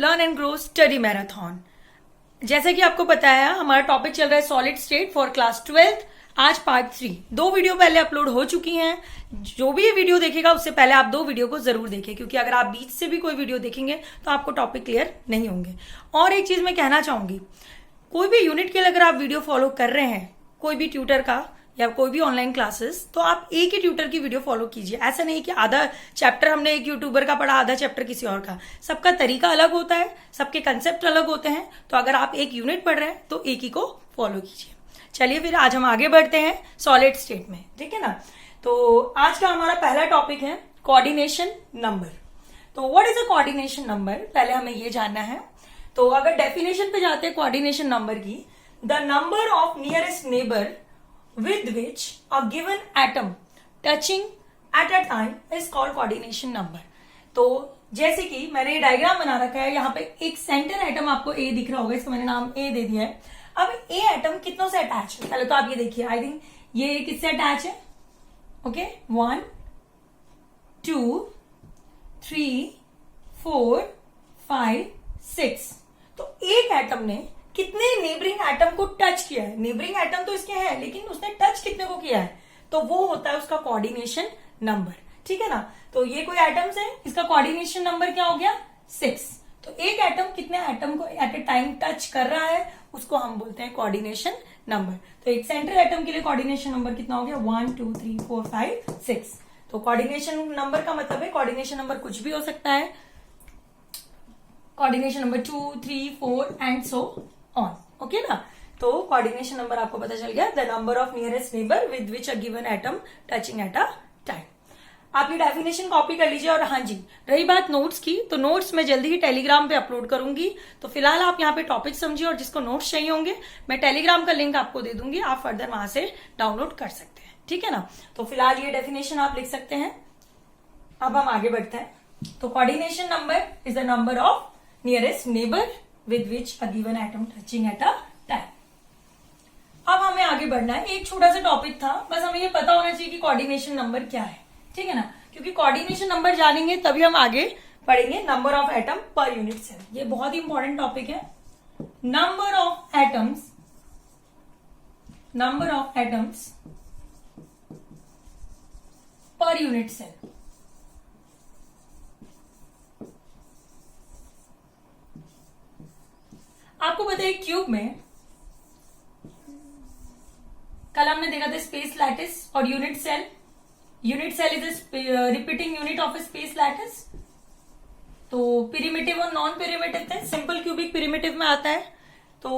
Learn and grow study marathon. जैसे कि आपको पता है हमारा टॉपिक चल रहा है सॉलिड स्टेट फॉर क्लास 12। आज पार्ट 3 दो वीडियो पहले अपलोड हो चुकी हैं। जो भी ये वीडियो देखेगा उससे पहले आप दो वीडियो को जरूर देखें, क्योंकि अगर आप बीच से भी कोई वीडियो देखेंगे तो आपको टॉपिक क्लियर नहीं होंगे। और एक चीज मैं कहना चाहूंगी, कोई भी यूनिट के लिए अगर आप वीडियो फॉलो कर रहे हैं, कोई भी ट्यूटर का या कोई भी ऑनलाइन क्लासेस, तो आप एक ही ट्यूटर की वीडियो फॉलो कीजिए। ऐसा नहीं कि आधा चैप्टर हमने एक यूट्यूबर का पढ़ा, आधा चैप्टर किसी और का। सबका तरीका अलग होता है, सबके कंसेप्ट अलग होते हैं। तो अगर आप एक यूनिट पढ़ रहे हैं तो एक ही को फॉलो कीजिए। चलिए फिर आज हम आगे बढ़ते हैं सॉलिड स्टेट में, ठीक है ना। तो आज का हमारा पहला टॉपिक है कोऑर्डिनेशन नंबर। तो what is a coordination number, पहले हमें ये जानना है। तो अगर डेफिनेशन पे जाते हैं कोऑर्डिनेशन नंबर की, the number of nearest neighbour with which a given atom touching at a time is called coordination number। तो जैसे कि मैंने ये डायग्राम बना रखा है, यहाँ पे एक सेंटर एटम आपको ए दिख रहा होगा, इसको मैंने नाम ए दे दिया है। अब ए एटम कितनों से अटैच है, पहले तो आप ये देखिए। आई थिंक ये किससे अटैच है, ओके 1 2 3 4 5 6। तो एक एटम ने कितने नेबरिंग एटम को टच किया है। नेबरिंग एटम तो इसके हैं, लेकिन उसने टच कितने को किया है, तो वो होता है उसका कोऑर्डिनेशन नंबर, ठीक है ना। तो ये कोई एटम्स है, इसका कोऑर्डिनेशन नंबर क्या हो गया 6। तो एक एटम कितने एटम को एट ए टाइम टच कर रहा है, उसको हम बोलते हैं कोऑर्डिनेशन नंबर। तो एक सेंट्रल एटम के लिए कोऑर्डिनेशन नंबर कितना हो गया 1 2 3 4 5 6। तो कोऑर्डिनेशन नंबर का मतलब है कोऑर्डिनेशन नंबर कुछ भी हो सकता है, coordination number 2 3 4 and so on, okay ना। तो कोऑर्डिनेशन नंबर आपको पता चल गया, the number of nearest neighbour with which a given atom touching at a time. आप ये डेफिनेशन कॉपी कर लीजिए। और हाँ जी, रही बात नोट्स की, तो नोट्स मैं जल्दी ही टेलीग्राम पे अपलोड करूंगी। तो फिलहाल आप यहाँ पे टॉपिक समझिए, और जिसको नोट्स चाहिए होंगे मैं टेलीग्राम का लिंक आपको दे दूंगी, आप फर्दर वहां से डाउनलोड कर सकते हैं, ठीक है ना। तो फिलहाल ये डेफिनेशन आप लिख सकते हैं। अब हम आगे बढ़ते हैं। तो coordination number is the number of nearest neighbour with which a given atom touching at a time। अब हमें आगे बढ़ना है। एक छोटा सा टॉपिक था, बस हमें ये पता होना चाहिए कि कोऑर्डिनेशन नंबर क्या है, ठीक है ना। क्योंकि कोऑर्डिनेशन नंबर जानेंगे तभी हम आगे पढ़ेंगे number of atom per unit cell. ये बहुत ही इंपॉर्टेंट टॉपिक है। Number of atoms per unit cell. आपको पता है क्यूब में कल हमने देखा था स्पेस लैटिस और unit cell. Unit cell is repeating unit of space lattice. तो पिरिमिटिव और नॉन पिरिमिटिव थे, सिंपल क्यूबिक पिरिमिटिव में आता है। तो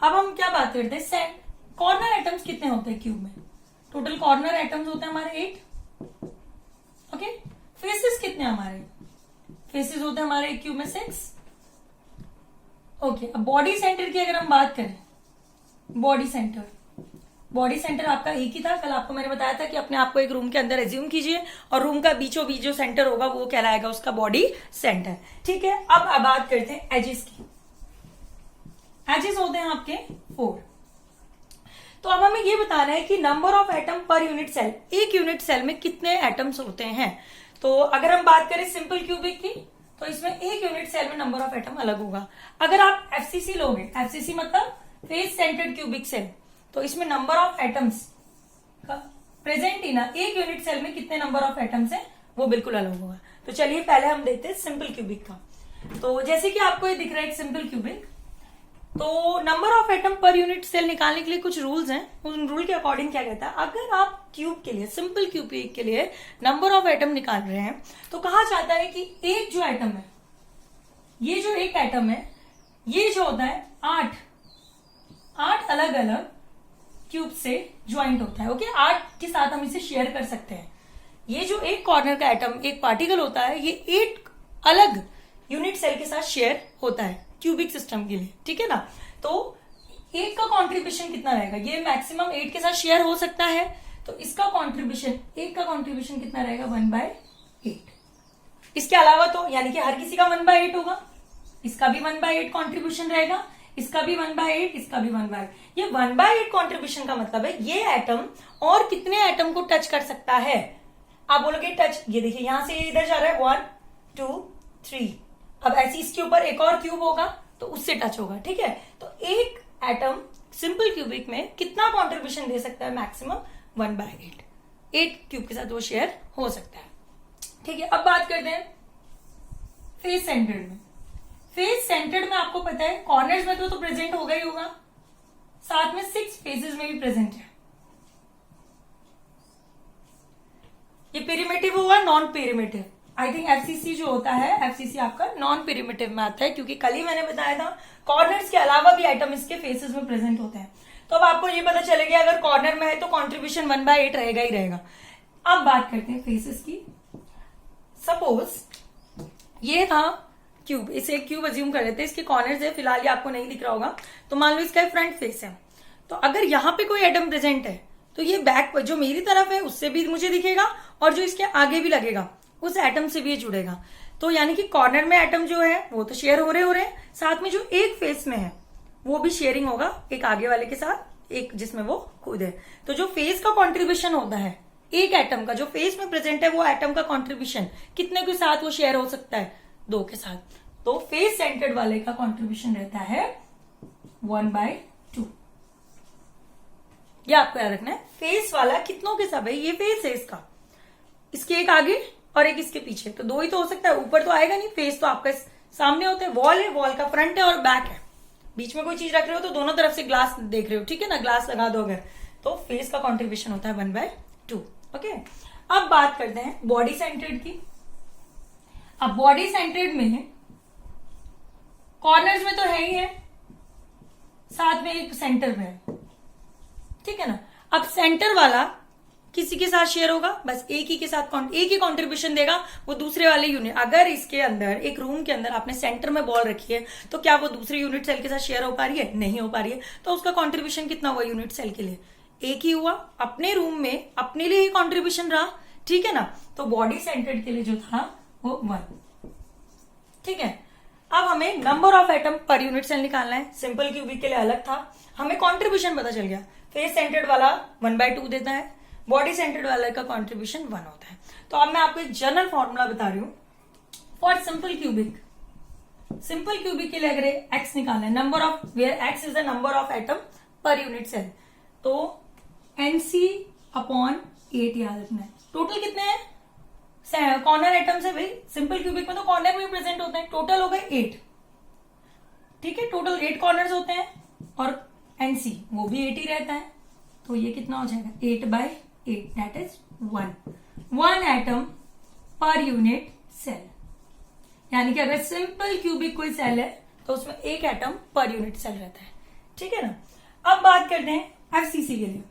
अब हम क्या बात करते हैं, कॉर्नर एटम्स कितने होते हैं क्यूब में। टोटल कॉर्नर एटम्स होते हैं हमारे 8, ओके। फेसेस कितने हमारे, फेसेस होते हैं हमारे क्यूब में 6, ओके। अब बॉडी सेंटर की अगर हम बात करें, बॉडी सेंटर आपका एक ही था। कल आपको मैंने बताया था कि अपने आप को एक रूम के अंदर एज्यूम कीजिए, और रूम का बीचों बीच जो सेंटर होगा वो कहलाएगा उसका बॉडी सेंटर, ठीक है। अब बात करते हैं एजेस की। एजेस होते हैं आपके 4। तो अब हमें ये बताना है कि number of atom per unit cell, एक यूनिट सेल में कितने एटम्स होते हैं। तो अगर हम बात करें सिंपल क्यूबिक की, तो इसमें एक यूनिट सेल में नंबर ऑफ एटम अलग होगा। अगर आप एफसीसी लोगे, एफसीसी मतलब फेस सेंटर्ड क्यूबिक सेल, तो इसमें नंबर ऑफ एटम्स का प्रेजेंट इन एक यूनिट सेल में कितने नंबर ऑफ एटम्स है वो बिल्कुल अलग होगा। तो चलिए पहले हम देखते हैं सिंपल क्यूबिक का। तो जैसे कि आपको ये दिख रहा है एक सिंपल क्यूबिक, तो number of atom per unit cell निकालने के लिए कुछ रूल्स हैं। उन रूल के अकॉर्डिंग क्या कहता है, अगर आप क्यूब के लिए, सिंपल क्यूबिक के लिए नंबर ऑफ एटम निकाल रहे हैं, तो कहा जाता है कि एक जो एटम है, ये जो एक एटम है, ये जो होता है 8 अलग अलग क्यूब से ज्वाइंट होता है, ओके। 8 के साथ हम इसे शेयर कर सकते हैं। ये जो एक कॉर्नर का एटम, एक पार्टिकल होता है, ये 8 अलग यूनिट सेल के साथ शेयर होता है क्यूबिक सिस्टम के लिए, ठीक है ना। तो 8 का कॉन्ट्रीब्यूशन कितना रहेगा, ये मैक्सिमम 8 के साथ शेयर हो सकता है। तो इसका कॉन्ट्रीब्यूशन, 8 का कॉन्ट्रीब्यूशन कितना रहेगा 1/8। इसके अलावा तो यानी कि हर किसी का 1/8 होगा, इसका भी 1/8 कॉन्ट्रीब्यूशन रहेगा, इसका भी 1/8, इसका भी 1/8। ये 1/8 कॉन्ट्रीब्यूशन का मतलब है ये एटम और कितने एटम को टच कर सकता है। आप बोलोगे टच, ये देखिए यहां से इधर जा रहा है 1 2 3, अब ऐसे इसके ऊपर एक और क्यूब होगा तो उससे टच होगा, ठीक है। तो एक एटम सिंपल क्यूबिक में कितना कॉन्ट्रीब्यूशन दे सकता है, मैक्सिमम 1/8, 8 क्यूब के साथ वो शेयर हो सकता है, ठीक है। अब बात करते हैं फेस सेंटर्ड में। फेस सेंटर्ड में आपको पता है कॉर्नर्स में तो प्रेजेंट होगा ही होगा, साथ में 6 फेसेस में भी प्रेजेंट है। ये पेरिमेटिव होगा, नॉन पेरिमेटिव। आई थिंक एफसीसी जो होता है, एफसीसी आपका नॉन पेरिमेटिव में आता है, क्योंकि कल ही मैंने बताया था कॉर्नर्स के अलावा भी आइटम इसके फेसेस में प्रेजेंट होते हैं। तो अब आपको ये पता चलेगा अगर कॉर्नर में है तो कॉन्ट्रीब्यूशन 1/8 रहेगा ही रहेगा। अब बात करते हैं फेसेस की। सपोज ये था क्यूब, इसे एक क्यूब अज्यूम कर लेते हैं, इसके कॉर्नर्स है, फिलहाल ये आपको नहीं दिख रहा होगा, तो मान लो इसका फ्रंट फेस है। तो अगर यहाँ पे कोई एटम प्रेजेंट है तो ये बैक जो मेरी तरफ है उससे भी मुझे दिखेगा, और जो इसके आगे भी लगेगा उस एटम से भी ये जुड़ेगा। तो यानी कि कॉर्नर में एटम जो है वो तो शेयर हो रहे हैं, साथ में जो एक फेस में है वो भी शेयरिंग होगा एक आगे वाले के साथ, एक जिसमें वो खुद है। तो जो फेस का कॉन्ट्रीब्यूशन होता है एक एटम का, जो फेस में प्रेजेंट है वो एटम का कॉन्ट्रीब्यूशन कितने के साथ वो शेयर हो सकता है, 2 के साथ। तो फेस सेंटर्ड वाले का कॉन्ट्रीब्यूशन रहता है 1/2। ये आपको याद रखना है। फेस वाला कितनों के साथ, भाई ये फेस है इसका, इसके एक आगे और एक इसके पीछे, तो 2 ही तो हो सकता है, ऊपर तो आएगा नहीं। फेस तो आपका सामने होता है, वॉल है, वॉल का फ्रंट है और बैक है, बीच में कोई चीज रख रहे हो तो दोनों तरफ से ग्लास देख रहे हो, ठीक है ना, ग्लास लगा दो अगर, तो फेस का कॉन्ट्रीब्यूशन होता है 1/2। ओके, अब बात करते हैं बॉडी सेंटर्ड की। अब बॉडी सेंटर्ड में कॉर्नर्स में तो है ही है, साथ में एक सेंटर में है, ठीक है ना। अब सेंटर वाला किसी के साथ शेयर होगा, बस एक ही के साथ एक ही कंट्रीब्यूशन देगा, वो दूसरे वाले यूनिट। अगर इसके अंदर एक रूम के अंदर आपने सेंटर में बॉल रखी है तो क्या वो दूसरी यूनिट सेल के साथ शेयर हो पा रही है, नहीं हो पा रही है। तो उसका कंट्रीब्यूशन कितना हुआ यूनिट सेल के लिए, एक ही हुआ, अपने रूम में अपने लिए ही कंट्रीब्यूशन रहा, ठीक है ना। तो बॉडी सेंटर्ड के लिए जो था वो 1, ठीक है। अब हमें number of atom per unit cell निकालना है। सिंपल क्यूबिक के लिए अलग था, हमें कंट्रीब्यूशन पता चल गया। फेस सेंटर्ड वाला 1/2 देता है, बॉडी सेंटर्ड वाले का कंट्रीब्यूशन 1 होता है। तो अब मैं आपको एक जनरल फॉर्मूला बता रही हूं for simple cubic. Simple cubic के लिए अगर एक्स निकालना है, number of where X is the number of atom per unit cell, तो NC/8 याद रखना है। टोटल कितने हैं कॉर्नर एटम्स है भाई, सिंपल क्यूबिक में तो कॉर्नर में प्रेजेंट होते हैं, टोटल हो गए 8, ठीक है। टोटल 8 कॉर्नर्स होते हैं और NC वो भी 8 ही रहता है, तो ये कितना हो जाएगा 8/8, that is 1 atom per unit cell. यानी कि अगर सिंपल क्यूबिक कोई सेल है तो उसमें एक एटम पर यूनिट सेल रहता है, ठीक है ना। अब बात करते हैं एफसीसी के लिए।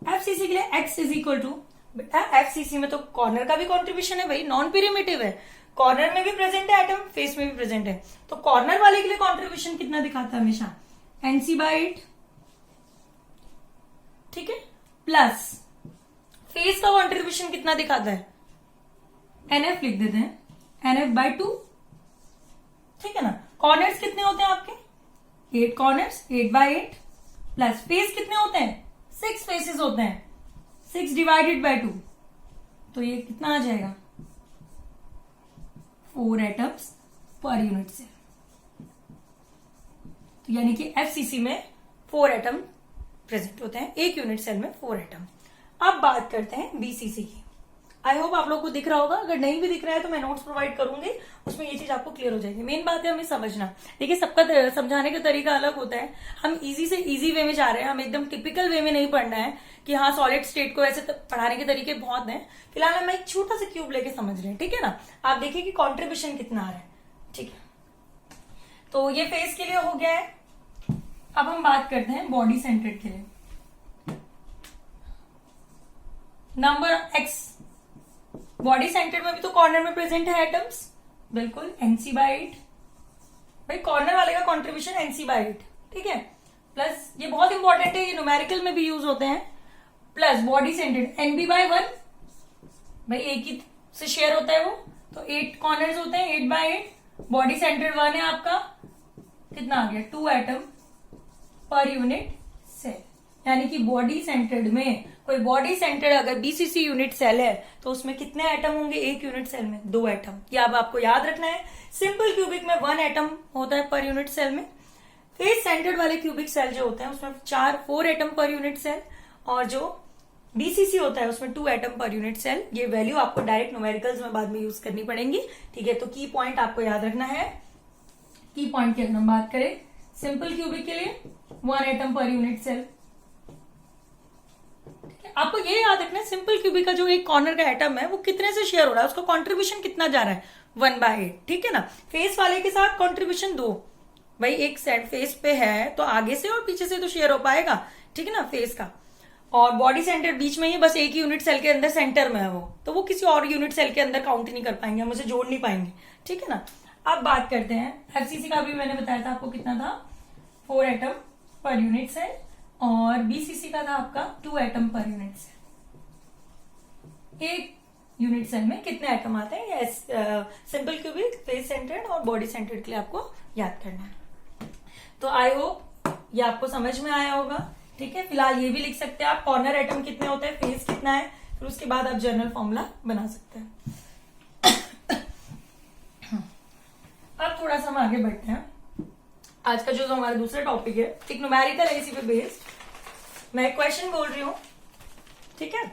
एफसीसी के लिए एक्स इज इक्वल टू, बेटा एफसीसी में तो कॉर्नर का भी कॉन्ट्रीब्यूशन है भाई, नॉन पेरिमेटिव है, कॉर्नर में भी प्रेजेंट है एटम, फेस में भी प्रेजेंट है। तो कॉर्नर वाले के लिए कॉन्ट्रीब्यूशन कितना दिखाता है हमेशा, NC/8, ठीक है, प्लस फेस का कॉन्ट्रीब्यूशन कितना दिखाता है, NF लिख देते हैं, NF/2, ठीक है ना। कॉर्नर्स कितने होते हैं आपके, 8 कॉर्नर्स, 8/8, प्लस फेस कितने होते हैं, 6 फेसेस होते हैं, 6 डिवाइडेड बाय 2, तो ये कितना आ जाएगा 4 एटम्स पर यूनिट सेल। तो यानी कि एफसीसी में 4 एटम प्रेजेंट होते हैं, एक यूनिट सेल में 4 एटम। अब बात करते हैं बीसीसी की। आई होप आप लोग को दिख रहा होगा, अगर नहीं भी दिख रहा है तो मैं नोट्स प्रोवाइड करूंगी, उसमें ये चीज आपको क्लियर हो जाएगी। मेन बात है हमें समझना, देखिए सबका समझाने का तरीका अलग होता है, हम इजी से इजी वे में जा रहे हैं, हम एकदम टिपिकल वे में नहीं पढ़ना है कि हाँ सॉलिड स्टेट को ऐसे पढ़ाने के तरीके बहुत हैं। फिलहाल हम एक छोटा सा क्यूब लेके समझ रहे हैं, ठीक है ना। आप देखिए कि कॉन्ट्रीब्यूशन कितना आ रहा है, ठीक है। तो ये फेस के लिए हो गया है। अब हम बात करते हैं बॉडी सेंटर्ड के लिए। नंबर एक्स, बॉडी सेंटर में भी तो कॉर्नर में प्रेजेंट है एटम्स, बिल्कुल NC/8, भाई कॉर्नर वाले का कंट्रीब्यूशन NC/8, ठीक है। प्लस ये बहुत इंपॉर्टेंट है, ये न्यूमेरिकल में भी यूज होते हैं, प्लस बॉडी सेंटर्ड NB/1, भाई एक ही से शेयर होता है वो, तो 8 कॉर्नर्स होते हैं, 8/8, बॉडी सेंटर्ड 1 है आपका, कितना आ गया 2 एटम पर यूनिट सेल। यानी कि बॉडी सेंटर्ड में कोई बॉडी सेंटर्ड अगर बीसीसी यूनिट सेल है तो उसमें कितने एटम होंगे एक यूनिट सेल में? 2 एटम। ये अब आपको याद रखना है। सिंपल क्यूबिक में 1 एटम होता है पर यूनिट सेल में। फेस सेंटर्ड वाले क्यूबिक सेल जो होते हैं उसमें 4 एटम पर यूनिट सेल, और जो बीसीसी होता है उसमें 2 एटम पर यूनिट सेल। ये वैल्यू आपको डायरेक्ट न्यूमेरिकल्स में बाद में यूज करनी पड़ेंगी, ठीक है। तो की पॉइंट आपको याद रखना है। की पॉइंट की अगर हम बात करें सिंपल क्यूबिक के लिए 1 एटम पर यूनिट सेल। आपको ये याद रखना है सिंपल क्यूबिक का जो एक कॉर्नर का एटम है वो कितने से शेयर हो रहा है, उसका कंट्रीब्यूशन कितना जा रहा है? 1/8, ठीक है ना। फेस वाले के साथ कंट्रीब्यूशन 2, भाई एक साइड फेस पे है तो आगे से और पीछे से तो शेयर हो पाएगा, ठीक है ना, फेस का। और बॉडी सेंटर बीच में ही बस एक ही यूनिट सेल के अंदर सेंटर में है वो, तो वो किसी और यूनिट सेल के अंदर काउंट नहीं कर पाएंगे, हम उसे जोड़ नहीं पाएंगे, ठीक है ना। अब बात करते हैं एफसीसी का भी मैंने बताया था आपको कितना था, 4 एटम पर यूनिट सेल, और बीसीसी का था आपका 2 एटम पर यूनिट सेल। एक यूनिट सेल में कितने एटम आते हैं? ये सिंपल क्यूबिक, फेस सेंटर्ड और बॉडी सेंटर्ड के लिए आपको याद करना है। तो आई होप ये आपको समझ में आया होगा, ठीक है। फिलहाल ये भी लिख सकते हैं आप कॉर्नर एटम कितने होते हैं, फेस कितना है, फिर उसके बाद आप जनरल फॉर्मूला बना सकते हैं। अब थोड़ा सा हम आगे बढ़ते हैं। आज का जो हमारा दूसरा टॉपिक है एक न्यूमेरिकल है, इसी पे बेस्ड मैं क्वेश्चन बोल रही हूं, ठीक है।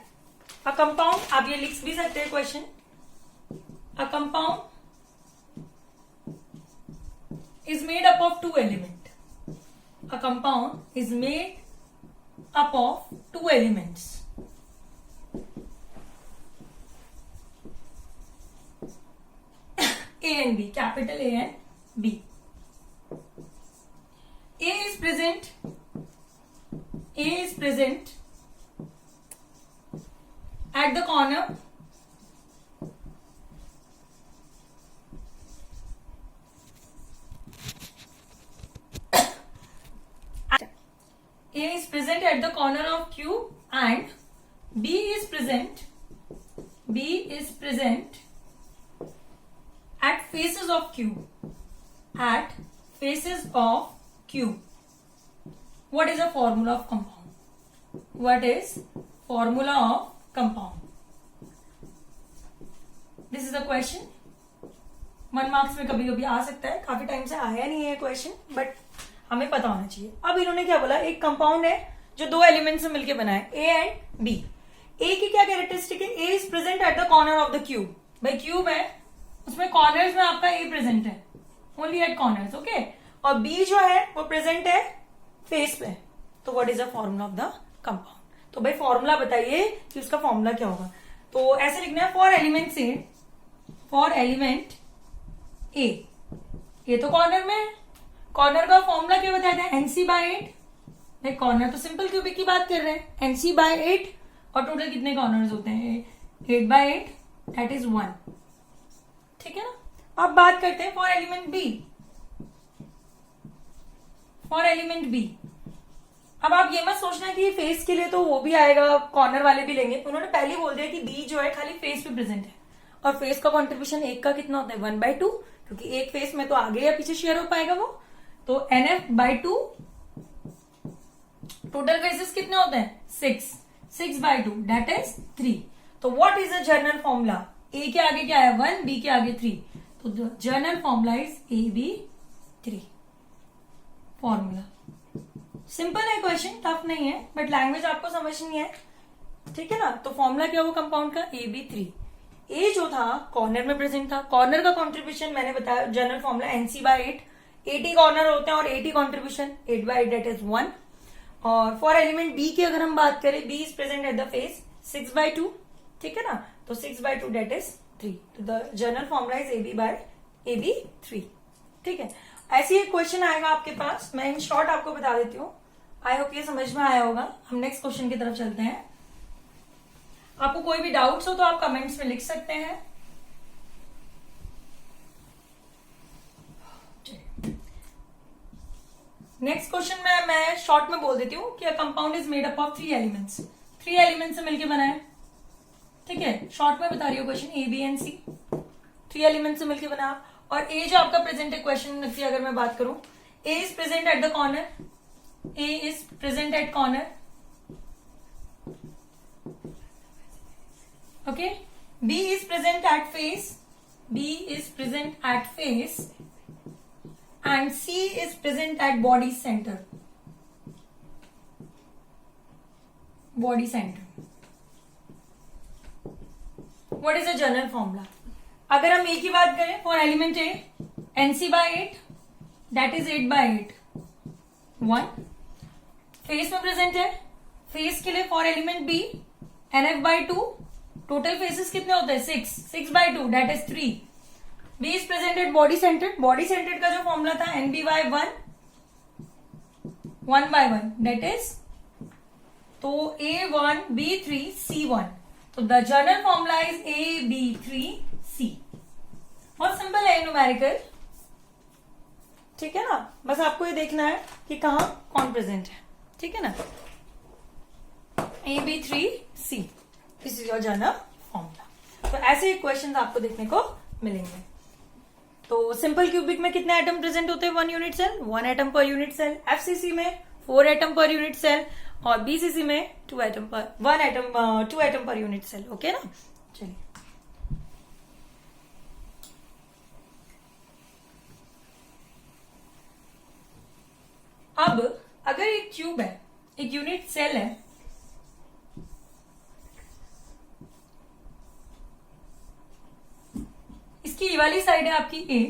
अ कंपाउंड, आप ये लिख भी सकते हैं question. A compound is made up of 2 elements. A compound is made up of 2 elements. A and B, capital A and B. A is present at the corner A is present at the corner of cube and B is present at faces of cube. At faces of cube. What is the formula of compound? What is formula of compound? This is the question. 1 marks में कभी कभी आ सकता है, काफी time से आया नहीं है क्वेश्चन, बट हमें पता होना चाहिए। अब इन्होंने क्या बोला, एक कंपाउंड है जो 2 एलिमेंट से मिलकर बना है, ए एंड बी। ए की क्या कैरेक्टरिस्टिक है? A is present at the corner of the cube. भाई क्यूब है, उसमें कॉर्नर्स में आपका ए प्रेजेंट है, ओनली एट कॉर्नर्स, ओके। और बी जो है वो प्रेजेंट है फेस पे। तो what is the formula of the compound? तो भाई फॉर्मूला बताइए कि उसका फॉर्मूला क्या होगा। तो ऐसे लिखना है, for element A, for element A तो कॉर्नर में है, कॉर्नर का फॉर्मूला क्या बताया था? NC/8। कॉर्नर तो सिंपल क्यूबिक की बात कर रहे हैं, NC/8। और टोटल कितने कॉर्नर्स होते हैं? 8/8, दैट इज 1, ठीक है ना। अब बात करते हैं for element B. For element B, अब आप ये मत सोचना कि फेस के लिए तो वो भी आएगा, कॉर्नर वाले भी लेंगे। उन्होंने पहले ही बोल दिया कि बी जो है खाली फेस पे प्रेजेंट है, और फेस का कॉन्ट्रीब्यूशन एक का कितना होता है? 1/2, क्योंकि एक फेस में तो आगे या पीछे शेयर हो पाएगा वो। तो NF/2, टोटल फेसेस कितने होते हैं? 6/2, दैट इज 3। तो what is the general formula? A के आगे क्या है? 1, बी के आगे 3, तो journal formula is AB3 formula. Simple है क्वेश्चन, टफ नहीं है, बट लैंग्वेज आपको समझनी है, ठीक है ना। तो फॉर्मूला क्या हुआ कंपाउंड का? AB3। ए जो था कॉर्नर में प्रेजेंट था, कॉर्नर का कॉन्ट्रीब्यूशन मैंने बताया, जनरल फॉर्मूला NC/8। 80 कॉर्नर होते हैं और 80 कॉन्ट्रीब्यूशन 8/8, दैट इज 1। और फॉर एलिमेंट बी की अगर हम बात करें, B is present at the face, 6/2, ठीक है ना। तो 6/2 दैट इज 3। तो the general formula is AB3, ठीक है। ऐसी एक क्वेश्चन आएगा आपके पास, मैं इन शॉर्ट आपको बता देती हूँ। आई होप ये समझ में आया होगा। हम नेक्स्ट क्वेश्चन की तरफ चलते हैं। आपको कोई भी डाउट्स हो तो आप कमेंट्स में लिख सकते हैं। नेक्स्ट क्वेश्चन में मैं शॉर्ट में बोल देती हूँ कि compound is made up of 3 elements. 3 elements से मिलकर बना है, ठीक है। शॉर्ट में बता रही हूँ question, A, B and C 3 elements से मिलकर बना। और ए जो आपका प्रेजेंट है क्वेश्चन की अगर मैं बात करूं, A is present at the corner, A is present at corner, Okay, B is present at face, B is present at face and C is present at body center. Body center. What is the general formula? अगर हम A की बात करें for element A, NC by 8, that is 8 by 8. 1. Face में present है, face के लिए for element B, NF by 2, total faces कितने होते हैं 6 by 2, that is 3. B is present at body centered. Body centred का जो फॉर्मूला था NB by 1 by 1, that is तो A1 B3 C1. तो the general formula is AB3C. बहुत simple है न्यूमेरिकल, ठीक है ना. बस आपको ये देखना है कि कहां कौन प्रेजेंट है, ठीक है ना. AB3C, this is your general formula. तो ऐसे क्वेश्चन आपको देखने को मिलेंगे. तो सिंपल क्यूबिक में कितने एटम प्रेजेंट होते हैं 1 unit cell, 1 atom per unit cell. FCC में 4 एटम पर यूनिट सेल और BCC में 2 atom per unit cell. Okay ना. चलिए अब अगर एक क्यूब है, एक यूनिट सेल है, इसकी ये वाली साइड है आपकी A,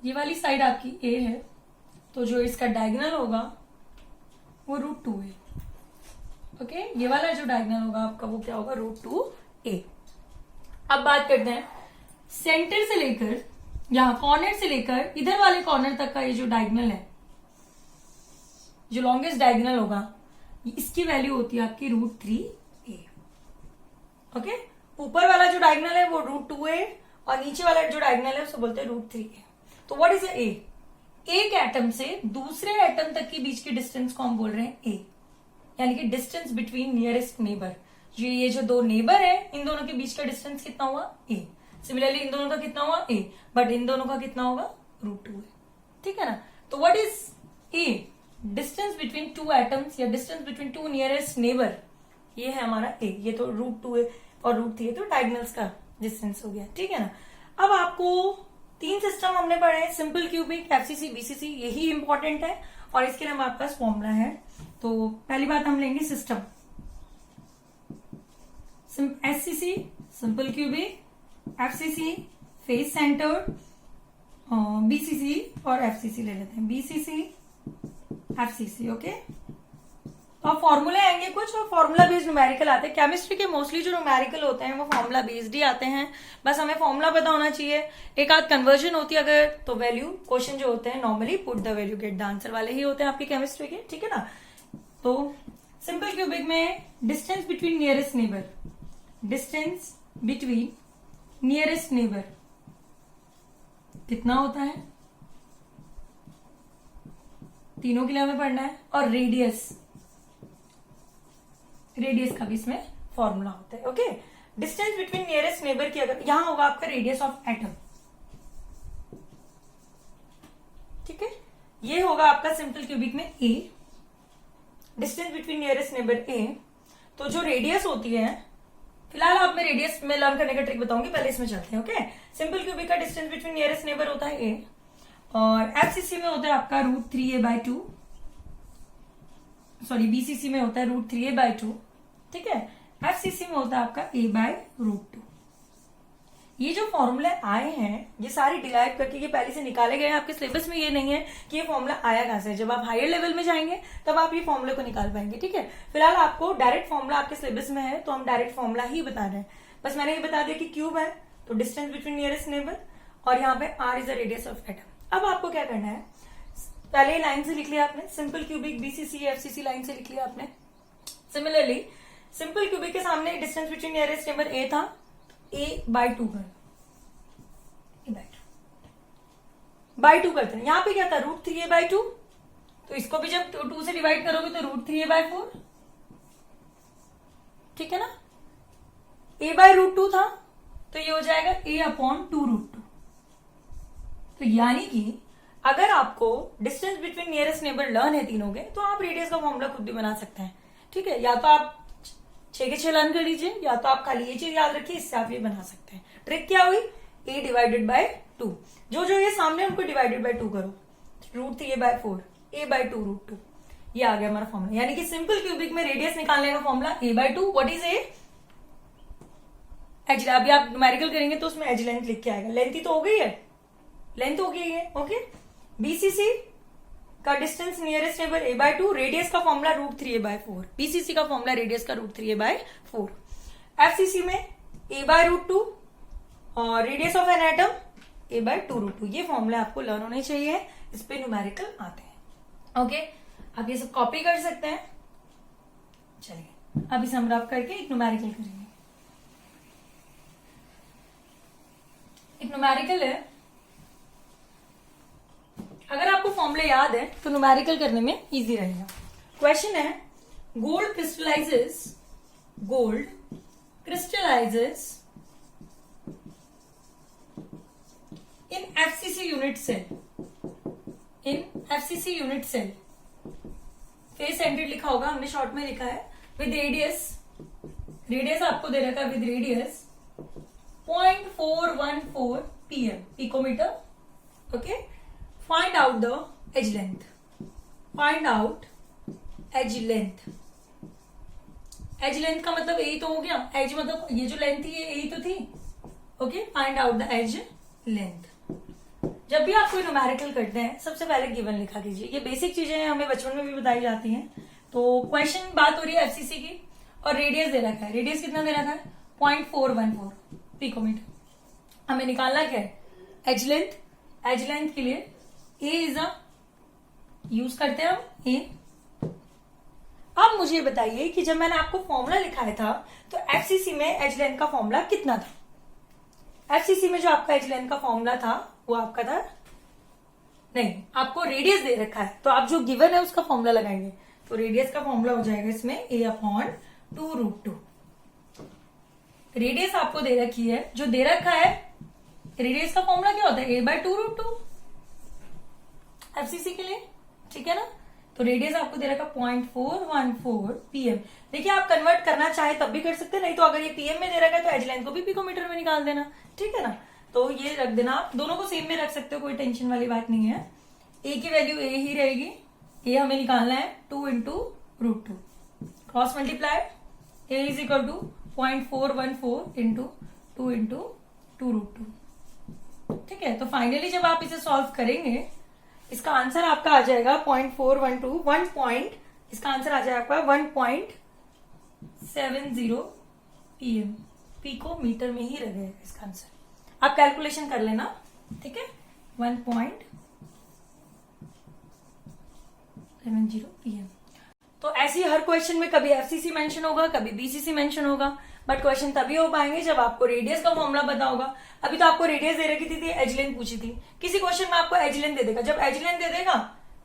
ये वाली साइड आपकी A है, तो जो इसका डायगोनल होगा वो √2 है. ओके, ये वाला जो डायगोनल होगा आपका वो क्या होगा √2A. अब बात करते हैं सेंटर से लेकर यहां कॉर्नर से लेकर इधर वाले कॉर्नर तक का ये जो डायगोनल है, जो लॉन्गेस्ट डायगोनल होगा, इसकी वैल्यू होती है आपकी √3A. ओके, ऊपर वाला जो डायगोनल है वो √2A और नीचे वाला जो डायगोनल है उसको बोलते हैं √3A. तो व्हाट इज A? एक एटम से दूसरे एटम तक के बीच के डिस्टेंस को हम बोल रहे हैं A, यानी कि डिस्टेंस बिटवीन नियरेस्ट नेबर. ये जो दो नेबर है इन दोनों के बीच का डिस्टेंस कितना हुआ A. सिमिलरली इन दोनों का कितना हुआ A, बट इन दोनों का कितना होगा √2 है. ठीक है ना. तो what is A? Distance between two atoms या distance between two nearest neighbour, ये है हमारा A. ये तो √2 है और √3 है, तो डायगोनल्स का डिस्टेंस हो गया. ठीक है ना. अब आपको 3 सिस्टम हमने पढ़े हैं, सिंपल क्यूबिक, FCC, BCC, यही इंपॉर्टेंट है और इसके लिए हमारे पास फॉर्मूला है. तो पहली बात हम लेंगे system. SCC simple cubic, FCC face centred, BCC और FCC ले लेते हैं. BCC FCC. ओके, अब फॉर्मूले आएंगे कुछ और फॉर्मूला बेस्ड न्यूमेरिकल आते हैं. केमिस्ट्री के मोस्टली जो न्यूमेरिकल होते हैं वो फॉर्मूला बेस्ड ही आते हैं. बस हमें फॉर्मूला पता होना चाहिए. एक आध कन्वर्जन होती है अगर, तो वैल्यू क्वेश्चन जो होते हैं normally put the value get the answer वाले ही होते हैं आपकी केमिस्ट्री के. ठीक है ना. तो सिंपल क्यूबिक में distance between nearest neighbour, distance between nearest neighbour कितना होता है, तीनों के लिए हमें पढ़ना है. और रेडियस का भी इसमें फॉर्मूला होता है. Okay, distance between nearest neighbour की अगर यहां होगा आपका रेडियस ऑफ एटम. ठीक है, ये होगा आपका सिंपल क्यूबिक में A, distance between nearest neighbour A. तो जो रेडियस होती है, फिलहाल आप मैं रेडियस में लर्न करने का ट्रिक बताऊंगी, पहले इसमें चलते हैं. ओके, सिंपल क्यूबिक का डिस्टेंस बिटवीन नियरेस्ट नेबर होता है A और FCC में होता है आपका √3A/2. सॉरी, BCC में होता है √3A/2. ठीक है, FCC में होता है आपका A/√2. ये जो फॉर्मूले आए हैं ये सारे डिराइव करके ये पहले से निकाले गए हैं. आपके सिलेबस में ये नहीं है कि ये फॉर्मूला आया कहां से. जब आप हायर लेवल में जाएंगे तब आप ये फॉर्मूले को निकाल पाएंगे. ठीक है, फिलहाल आपको डायरेक्ट फॉर्मूला आपके सिलेबस में है तो हम डायरेक्ट फॉर्मूला ही बता रहे हैं. बस मैंने ये बता दिया कि क्यूब है तो डिस्टेंस बिटवीन नियरेस्ट नेबर और यहाँ पे R is the radius of atom. अब आपको क्या करना है, पहले लाइन से लिख लिया आपने, simple cubic BCC FCC line से लिख लिया आपने. सिमिलरली सिंपल क्यूबिक के सामने distance between nearest neighbour A था, A/2 करते हैं. यहां पे क्या था √3A/2, तो इसको भी जब 2 से डिवाइड करोगे तो √3A/4. ठीक है ना. A/√2 था तो ये हो जाएगा A/2√2. तो यानी कि अगर आपको distance between nearest neighbour learn है तीनों के, तो आप रेडियस का फॉर्मूला खुद भी बना सकते हैं. ठीक है, या तो आप 6 के 6 लर्न कर लीजिए, या तो आप खाली ये चीज याद रखिए, इससे आप ये बना सकते हैं। ट्रिक क्या हुई, a डिवाइडेड बाय 2, जो जो ये सामने उनको डिवाइडेड बाय 2 करो, √3a/4, a/2 √2, ये आ गया हमारा फॉर्मूला। यानी कि सिंपल क्यूबिक में रेडियस निकालने का formula a/2, what is a, edge. अभी आप न्यूमेरिकल करेंगे तो उसमें एज लेंथ लिख के आएगा, लेंथ ही तो हो गई है, लेंथ हो गई है, ओके। बीसीसी का distance nearest neighbour a/2, radius का फॉर्मूला √3a/4, बीसीसी का फॉर्मूला रेडियस का √3a/4, एफसीसी में a/√2 और radius of an atom a/2 √2, ये फॉर्मूला आपको लर्न होने चाहिए, इस पे न्यूमेरिकल आते हैं, ओके। आप ये सब कॉपी कर सकते हैं। चलिए अब इसे हम रफ करके एक न्यूमेरिकल करेंगे। एक न्यूमेरिकल है, अगर आपको फॉर्मूले याद है तो न्यूमेरिकल करने में इजी रहेगा। क्वेश्चन है, gold crystallises in FCC unit cell, face centred लिखा होगा, हमने शॉर्ट में लिखा है, विद रेडियस आपको दे रखा है with radius 0.414 pm, picometre, okay. Find out the edge length, edge length का मतलब यही तो हो गया, एज मतलब ये जो लेंथ थी ये यही तो थी, okay. Find out the edge length. जब भी आप कोई न्यूमेरिकल करते हैं सबसे पहले गिवन लिखा कीजिए, ये बेसिक चीजें हैं, हमें बचपन में भी बताई जाती हैं। तो क्वेश्चन बात हो रही है एफसीसी की, और रेडियस दे रखा है, रेडियस कितना दे रखा है 0.414 पिकोमीटर, हमें निकालना क्या है एज लेंथ के लिए ए इज यूज करते हैं हम ए। अब मुझे बताइए कि जब मैंने आपको फॉर्मूला लिखाया था तो एफसीसी में एज लेंथ का फॉर्मूला कितना था, एफसीसी में जो आपका एज लेंथ का फॉर्मूला था वो आपका था, नहीं आपको रेडियस दे रखा है, तो आप जो गिवन है उसका फॉर्मूला लगाएंगे, तो रेडियस का फॉर्मूला हो जाएगा इसमें a/2 √2। रेडियस आपको दे रखी है, जो दे रखा है रेडियस का फॉर्मूला क्या होता है a/2 √2 एफसीसी के लिए, ठीक है ना। तो रेडियस आपको दे रखा 0.414 pm। देखिए आप कन्वर्ट करना चाहे तब भी कर सकते हैं, नहीं तो अगर ये pm में दे रखा है तो एज लेंथ को भी पिकोमीटर में निकाल देना, ठीक है ना। तो ये रख देना, आप दोनों को सेम में रख सकते हो, कोई टेंशन वाली बात नहीं है। ए की वैल्यू ए ही रहेगी, ए हमें निकालना है 2 × √2, cross multiply A is equal to 0.414 × 2 × 2 √2, ठीक है। तो फाइनली जब आप इसे सॉल्व करेंगे इसका आंसर आपका आ जाएगा 0.412, इसका आंसर आ जाएगा 1.70 pm, पिकोमीटर में ही रहेगा इसका आंसर। आप कैलकुलेशन कर लेना, ठीक है, 1.70 pm। तो ऐसे ही हर क्वेश्चन में कभी एफसीसी मेंशन होगा, कभी बीसीसी मेंशन होगा, बट क्वेश्चन तभी हो पाएंगे जब आपको रेडियस का फॉर्मूला पता होगा। अभी तो आपको रेडियस दे रखी थी, एज लेंथ पूछी थी, किसी क्वेश्चन में आपको एज लेंथ दे देगा, जब एज लेंथ दे देगा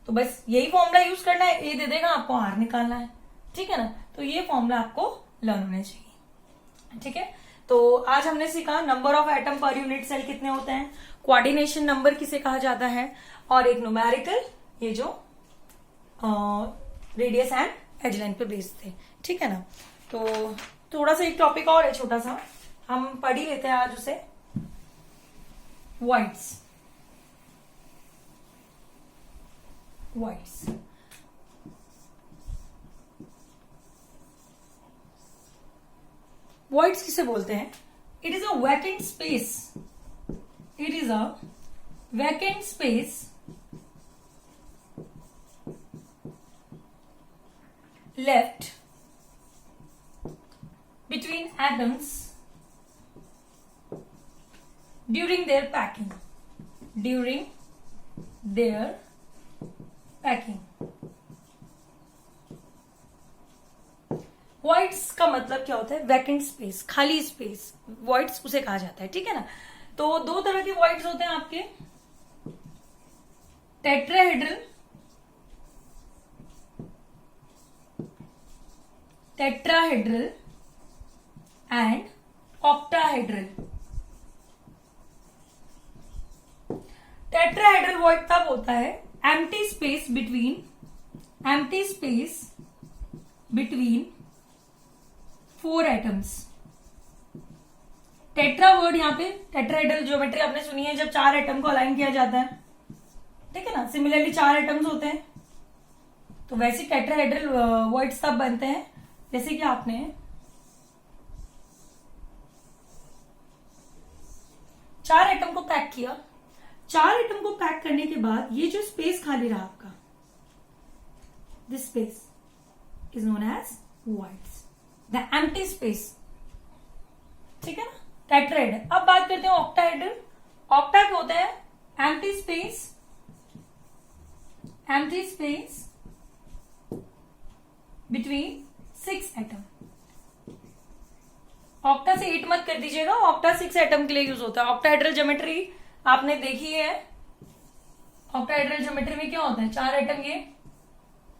तो बस यही फॉर्मूला यूज करना है, ए दे देगा आपको आर निकालना है, ठीक है ना। तो ये फॉर्मूला आपको लर्न होना चाहिए, ठीक है। तो आज हमने सीखा number of atom per unit cell कितने होते हैं, कोऑर्डिनेशन नंबर किसे कहा जाता है, और एक न्यूमेरिकल, ये जो रेडियस एंड एज लेंथ पे बेस्ड थे, ठीक है ना। तो थोड़ा सा एक टॉपिक और है छोटा सा, हम पढ़ ही लेते हैं आज उसे, वॉइड्स। वॉइड्स किसे बोलते हैं, it is a vacant space, left between atoms during their packing. Voids का मतलब क्या होता है, वैकेंट स्पेस, खाली स्पेस, वॉइड्स उसे कहा जाता है, ठीक है ना। तो दो तरह के वॉइड्स होते हैं आपके, tetrahedral and octahedral. Tetrahedral void तब होता है empty space between 4 atoms. Tetra word यहाँ पे टेट्राहेड्रल ज्योमेट्री आपने सुनी है, जब 4 एटम को अलाइन किया जाता है, ठीक है ना। सिमिलरली 4 एटम्स होते हैं, तो वैसे टेट्राहेड्रल वर्ड्स तब बनते हैं जैसे कि आपने 4 एटम को पैक किया। 4 एटम को पैक करने के बाद ये जो स्पेस खाली रहा आपका, this space is known as voids, the empty space, ठीक है ना। टेट्राहेड्रल। अब बात करते हैं ऑक्टाहेड्रल। ऑक्टा क्या होता है? Empty space between 6 atom. Octa से 8 मत कर दीजिएगा, ऑक्टा 6 एटम के लिए यूज होता है। ऑक्टाहेड्रल ज्योमेट्री आपने देखी है। ऑक्टाहेड्रल ज्योमेट्री में क्या होता है? 4 एटम ये,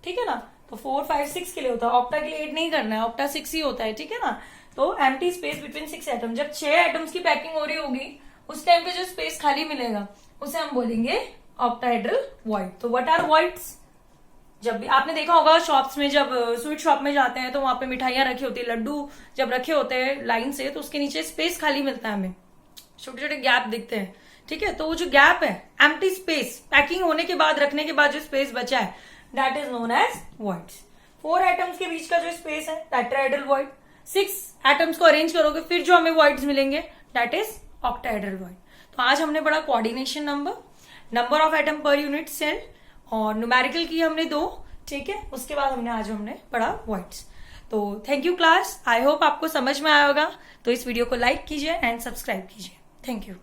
ठीक है ना। तो 4, 5, 6 के लिए होता है। ऑक्टा के लिए 8 नहीं करना है, ऑक्टा 6 ही होता है, ठीक है ना। तो एम्प्टी स्पेस बिटवीन 6 एटम, जब 6 एटम्स की पैकिंग हो रही होगी उस टाइम पे जो स्पेस खाली मिलेगा उसे हम बोलेंगे ऑक्टाहेड्रल वॉइड। तो व्हाट आर वॉइड्स? जब भी आपने देखा होगा शॉप्स में, जब स्वीट शॉप में जाते हैं तो वहां पे मिठाइयां रखी होती है, लड्डू जब रखे होते हैं लाइन से, तो उसके नीचे स्पेस खाली मिलता है, हमें छोटे छोटे गैप दिखते हैं, ठीक है। तो वो जो गैप है, एम्प्टी स्पेस, पैकिंग होने के बाद, रखने के बाद जो स्पेस बचा है, that is known as voids. 4 atoms के बीच का जो स्पेस है, टेट्राहेड्रल वॉइड। 6 एटम्स को अरेंज करोगे फिर जो हमें वॉइड्स मिलेंगे, दैट इज ऑक्टाहेड्रल वॉइड। तो आज हमने पढ़ा coordination number of atom per unit cell, और न्यूमेरिकल की हमने 2, ठीक है। उसके बाद हमने पढ़ा वॉइड्स। तो thank you class, I hope आपको समझ में आया होगा। तो इस वीडियो को लाइक कीजिए एंड सब्सक्राइब कीजिए। Thank you.